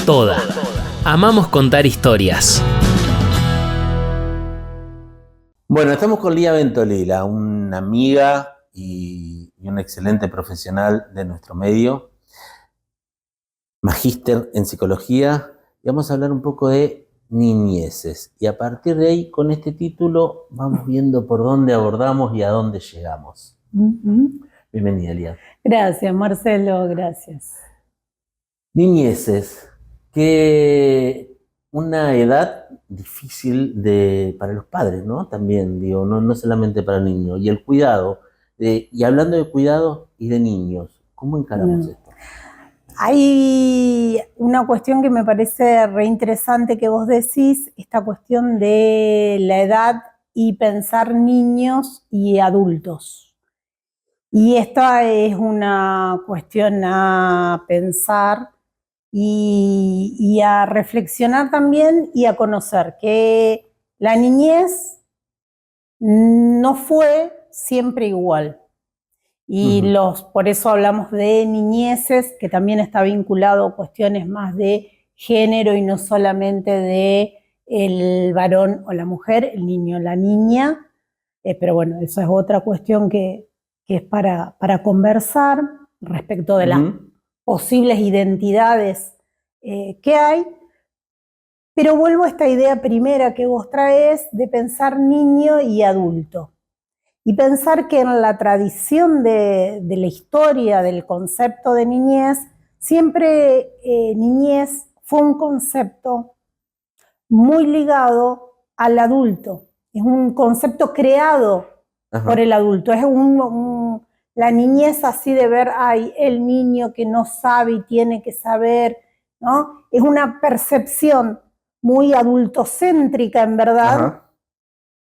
toda. Amamos contar historias. Bueno, estamos con Lía Ventolila, una amiga y una excelente profesional de nuestro medio, magíster en psicología, y vamos a hablar un poco de niñeces. Y a partir de ahí, con este título, vamos viendo por dónde abordamos y a dónde llegamos. Bienvenida, Lía. Gracias, Marcelo, gracias. Niñeces, que una edad difícil para los padres, ¿no? También, digo, no solamente para el niño. Y el cuidado, y hablando de cuidado y de niños, ¿cómo encaramos esto? Hay una cuestión que me parece reinteresante que vos decís, esta cuestión de la edad y pensar niños y adultos. Y esta es una cuestión a pensar y a reflexionar también y a conocer que la niñez no fue siempre igual. Y por eso hablamos de niñeces, que también está vinculado a cuestiones más de género y no solamente de el varón o la mujer, el niño o la niña. Pero bueno, eso es otra cuestión que es para conversar respecto de las posibles identidades que hay. Pero vuelvo a esta idea primera que vos traes de pensar niño y adulto. Y pensar que en la tradición de la historia del concepto de niñez, siempre niñez fue un concepto muy ligado al adulto. Es un concepto creado por el adulto. Es la niñez así de ver, el niño que no sabe y tiene que saber, ¿no? Es una percepción muy adultocéntrica, en verdad,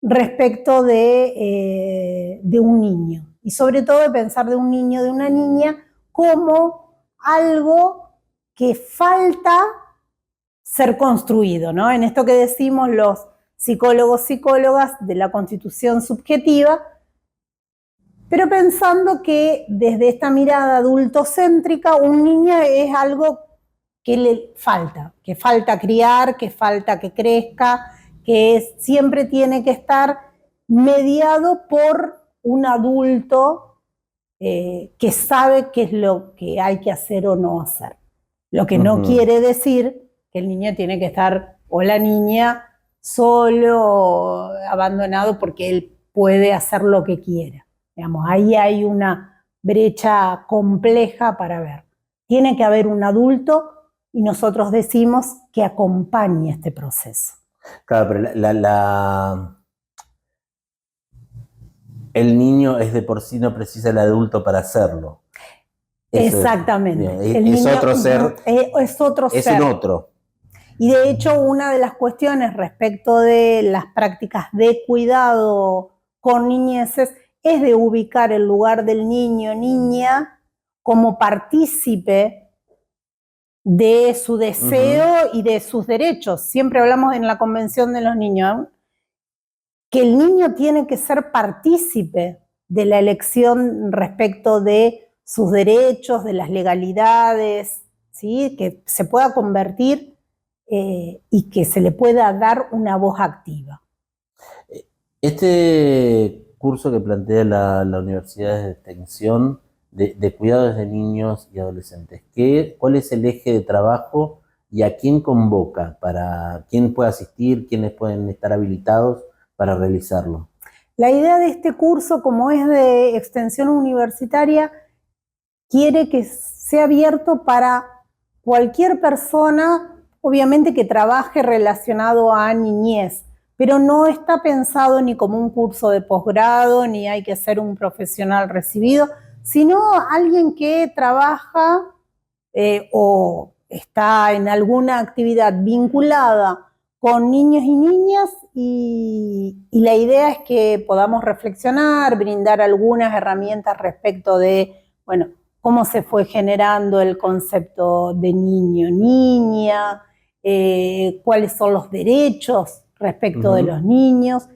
respecto de un niño. Y sobre todo de pensar de un niño, de una niña, como algo que falta ser construido, ¿no? En esto que decimos los psicólogos, psicólogas de la constitución subjetiva, pero pensando que desde esta mirada adultocéntrica, un niño es algo que le falta, que falta criar, que falta que crezca, que siempre tiene que estar mediado por un adulto que sabe qué es lo que hay que hacer o no hacer. Lo que no quiere decir que el niño tiene que estar, o la niña, solo, abandonado porque él puede hacer lo que quiera. Digamos, ahí hay una brecha compleja para ver. Tiene que haber un adulto y nosotros decimos que acompañe este proceso. Claro, pero el niño es de por sí, no precisa el adulto para hacerlo. Exactamente. Es otro ser. Es otro ser. Es un otro. Y de hecho, una de las cuestiones respecto de las prácticas de cuidado con niñeces es de ubicar el lugar del niño, niña, como partícipe de su deseo y de sus derechos. Siempre hablamos en la Convención de los Niños, que el niño tiene que ser partícipe de la elección respecto de sus derechos, de las legalidades, ¿sí? Que se pueda convertir y que se le pueda dar una voz activa. Este curso que plantea la Universidad de Extensión de cuidados de niños y adolescentes, ¿cuál es el eje de trabajo y a quién convoca? ¿Para quién puede asistir? ¿Quiénes pueden estar habilitados para realizarlo? La idea de este curso, como es de extensión universitaria, quiere que sea abierto para cualquier persona, obviamente que trabaje relacionado a niñez, pero no está pensado ni como un curso de posgrado, ni hay que ser un profesional recibido, sino alguien que trabaja o está en alguna actividad vinculada con niños y niñas, y la idea es que podamos reflexionar, brindar algunas herramientas respecto de, bueno, cómo se fue generando el concepto de niño, niña, cuáles son los derechos respecto de los niños,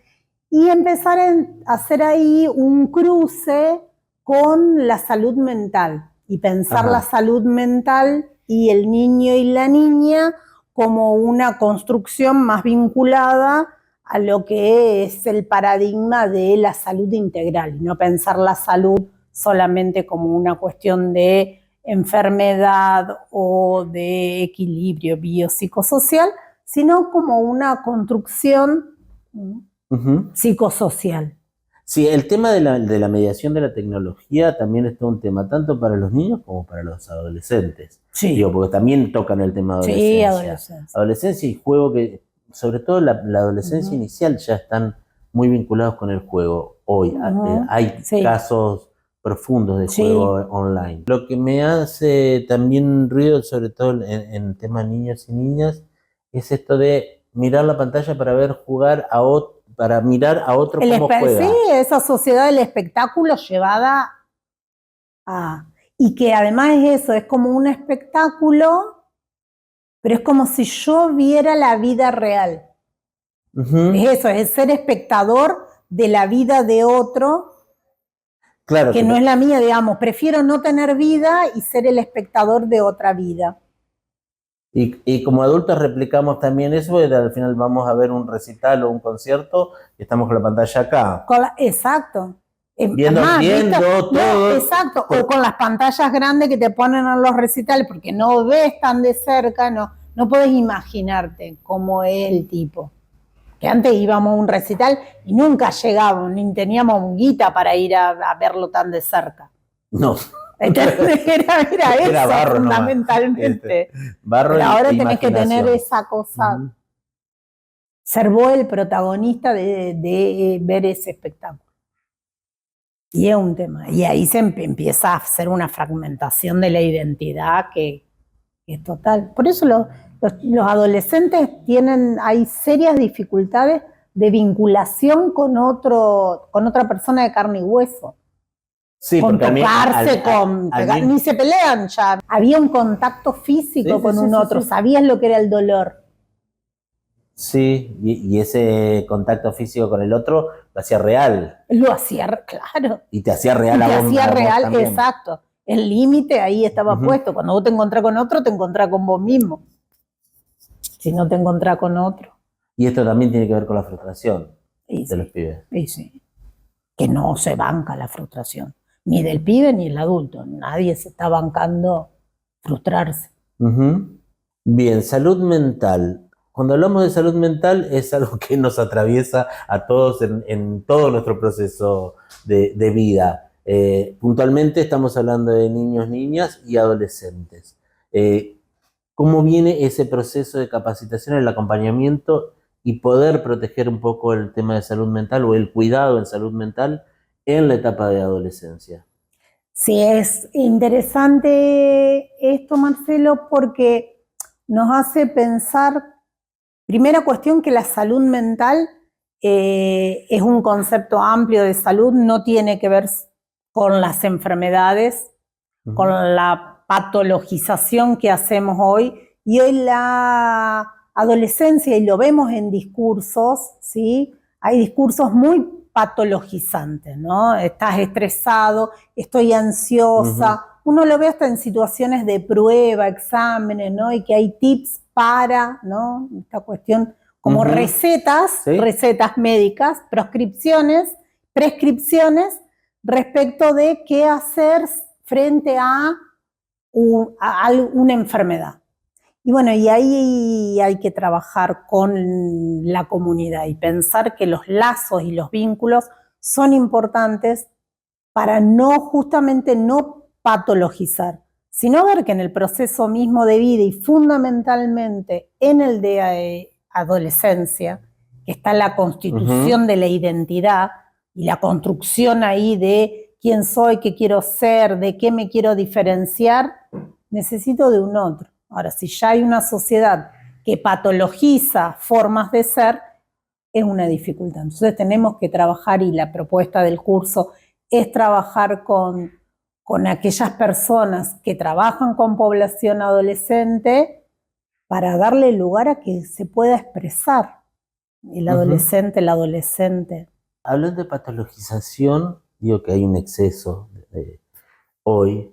y empezar a hacer ahí un cruce con la salud mental, y pensar la salud mental y el niño y la niña como una construcción más vinculada a lo que es el paradigma de la salud integral, y no pensar la salud solamente como una cuestión de enfermedad o de equilibrio biopsicosocial, sino como una construcción psicosocial. Sí, el tema de la mediación de la tecnología también es todo un tema, tanto para los niños como para los adolescentes. Sí. Digo, porque también tocan el tema de adolescencia. Sí, adolescencia. Adolescencia y juego, que sobre todo la adolescencia inicial ya están muy vinculados con el juego. Hoy hay casos profundos de juego online. Lo que me hace también ruido, sobre todo en temas niños y niñas, es esto de mirar la pantalla para ver jugar a otro, para mirar a otro cómo juega. Sí, esa sociedad del espectáculo llevada a... Y que además es eso, es como un espectáculo, pero es como si yo viera la vida real. Es eso, es ser espectador de la vida de otro, claro, que no es la mía, digamos. Prefiero no tener vida y ser el espectador de otra vida. Y como adultos replicamos también eso, porque al final vamos a ver un recital o un concierto y estamos con la pantalla acá. Exacto. Viendo todo. No, exacto. O con las pantallas grandes que te ponen en los recitales, porque no ves tan de cerca, no podés imaginarte cómo es el tipo. Que antes íbamos a un recital y nunca llegábamos, ni teníamos guita para ir a verlo tan de cerca. No. Entonces era eso, barro fundamentalmente. Barro. Pero ahora tenés que tener esa cosa, ser vos el protagonista de ver ese espectáculo. Y es un tema. Y ahí se empieza a hacer una fragmentación de la identidad que es total. Por eso los adolescentes hay serias dificultades de vinculación con otra persona de carne y hueso. Sí, con tocarse, ni se pelean ya. Había un contacto físico con un otro, sabías lo que era el dolor. Sí, y ese contacto físico con el otro lo hacía real. Lo hacía, claro. Y te hacía real a vos. Te hacía real, exacto. El límite ahí estaba puesto. Cuando vos te encontrás con otro, te encontrás con vos mismo. Si no te encontrás con otro. Y esto también tiene que ver con la frustración de los pibes. Sí. Que no se banca la frustración. Ni del pibe ni el adulto. Nadie se está bancando frustrarse. Bien, salud mental. Cuando hablamos de salud mental es algo que nos atraviesa a todos en todo nuestro proceso de vida. Puntualmente estamos hablando de niños, niñas y adolescentes. ¿Cómo viene ese proceso de capacitación, el acompañamiento y poder proteger un poco el tema de salud mental o el cuidado en salud mental en la etapa de adolescencia? Sí, es interesante esto, Marcelo, porque nos hace pensar, primera cuestión, que la salud mental es un concepto amplio de salud, no tiene que ver con las enfermedades, con la patologización que hacemos hoy. Y hoy la adolescencia, y lo vemos en discursos, ¿sí? Hay discursos muy patologizantes, ¿no? Estás estresado, estoy ansiosa. Uno lo ve hasta en situaciones de prueba, exámenes, ¿no? Y que hay tips para, ¿no? Esta cuestión como recetas médicas, prescripciones respecto de qué hacer frente a una enfermedad. Y bueno, y ahí hay que trabajar con la comunidad y pensar que los lazos y los vínculos son importantes para justamente no patologizar, sino ver que en el proceso mismo de vida y fundamentalmente en el de adolescencia, que está la constitución de la identidad y la construcción ahí de quién soy, qué quiero ser, de qué me quiero diferenciar, necesito de un otro. Ahora, si ya hay una sociedad que patologiza formas de ser, es una dificultad. Entonces tenemos que trabajar, y la propuesta del curso es trabajar con aquellas personas que trabajan con población adolescente para darle lugar a que se pueda expresar el adolescente, la adolescente. Hablando de patologización, digo que hay un exceso hoy.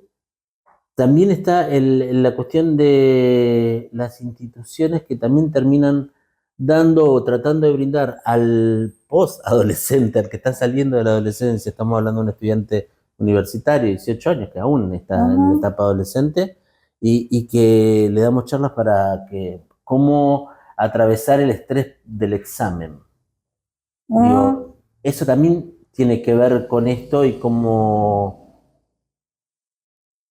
También está la cuestión de las instituciones que también terminan dando o tratando de brindar al post-adolescente, al que está saliendo de la adolescencia, estamos hablando de un estudiante universitario, 18 años, que aún está en la etapa adolescente, y que le damos charlas para que cómo atravesar el estrés del examen. Digo, eso también tiene que ver con esto y cómo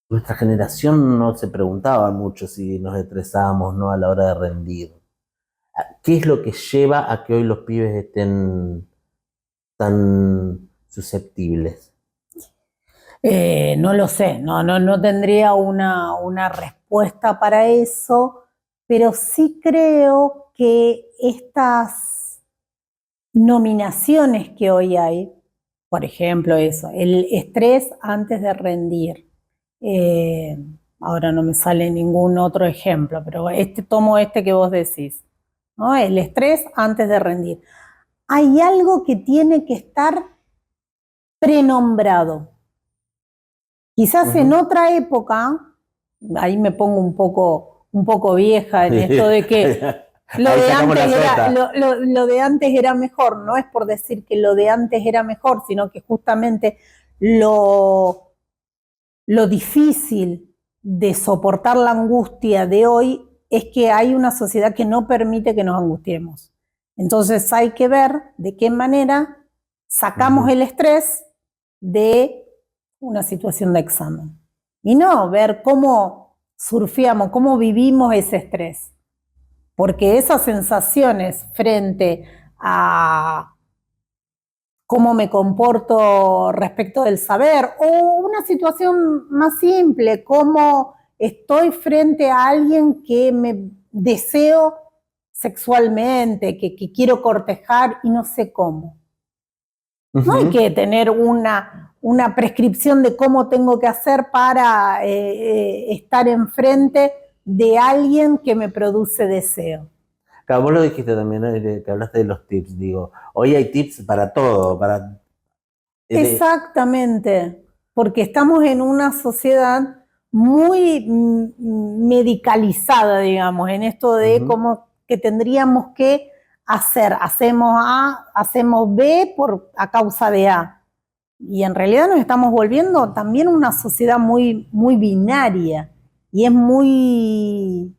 nuestra generación no se preguntaba mucho si nos estresábamos, ¿no?, a la hora de rendir. ¿Qué es lo que lleva a que hoy los pibes estén tan susceptibles? No lo sé, no tendría una respuesta para eso, pero sí creo que estas nominaciones que hoy hay, por ejemplo eso, el estrés antes de rendir, ahora no me sale ningún otro ejemplo, pero tomo este que vos decís, ¿no? El estrés antes de rendir. Hay algo que tiene que estar prenombrado. Quizás en otra época, ahí me pongo un poco vieja en esto de que lo de antes era mejor, no es por decir que lo de antes era mejor, sino que justamente lo difícil de soportar la angustia de hoy es que hay una sociedad que no permite que nos angustiemos. Entonces hay que ver de qué manera sacamos el estrés de una situación de examen. Y no ver cómo surfeamos, cómo vivimos ese estrés. Porque esas sensaciones frente a cómo me comporto respecto del saber, o una situación más simple, cómo estoy frente a alguien que me deseo sexualmente, que quiero cortejar y no sé cómo. No hay que tener una prescripción de cómo tengo que hacer para estar enfrente de alguien que me produce deseo. Claro, vos lo dijiste también, ¿no?, que hablaste de los tips, digo, hoy hay tips para todo, Exactamente, porque estamos en una sociedad muy medicalizada, digamos, en esto de cómo que tendríamos que hacer, hacemos A, hacemos B a causa de A. Y en realidad nos estamos volviendo también una sociedad muy, muy binaria. Y es muy,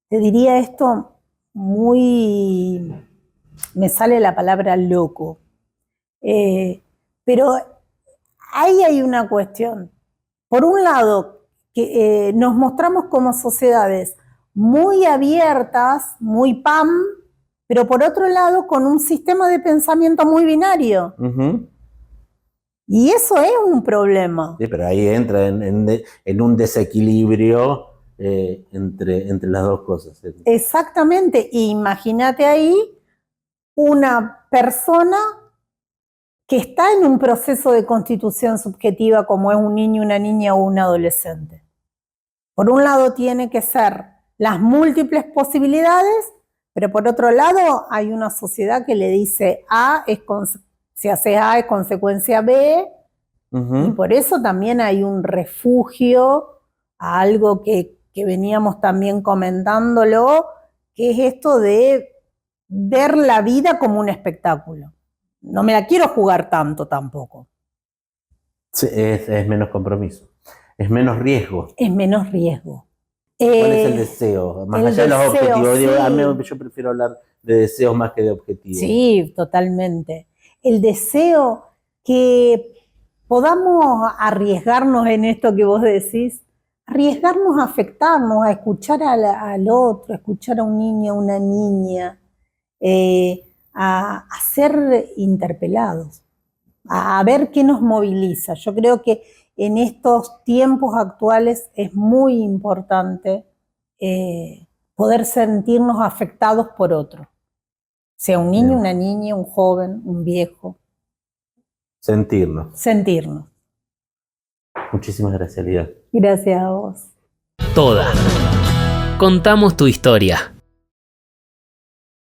te diría esto, muy, me sale la palabra loco. Pero ahí hay una cuestión. Por un lado, que nos mostramos como sociedades muy abiertas, muy PAM, pero por otro lado con un sistema de pensamiento muy binario. Y eso es un problema. Sí, pero ahí entra en un desequilibrio entre las dos cosas. Exactamente. Imagínate ahí una persona que está en un proceso de constitución subjetiva como es un niño, una niña o un adolescente. Por un lado tiene que ser las múltiples posibilidades, pero por otro lado hay una sociedad que le dice si haces A es consecuencia B, y por eso también hay un refugio a algo que veníamos también comentándolo, que es esto de ver la vida como un espectáculo. No me la quiero jugar tanto tampoco. Sí, es menos compromiso, es menos riesgo. Es menos riesgo. ¿Cuál es el deseo? Más allá de los objetivos. Sí. Yo prefiero hablar de deseos más que de objetivos. Sí, totalmente. El deseo que podamos arriesgarnos en esto que vos decís, arriesgarnos a afectarnos, a escuchar al otro, a escuchar a un niño, a una niña, a ser interpelados, a ver qué nos moviliza. Yo creo que en estos tiempos actuales es muy importante poder sentirnos afectados por otro, sea un niño, una niña, un joven, un viejo. Sentirnos. Muchísimas gracias, Lida. Gracias a vos. Toda. Contamos tu historia.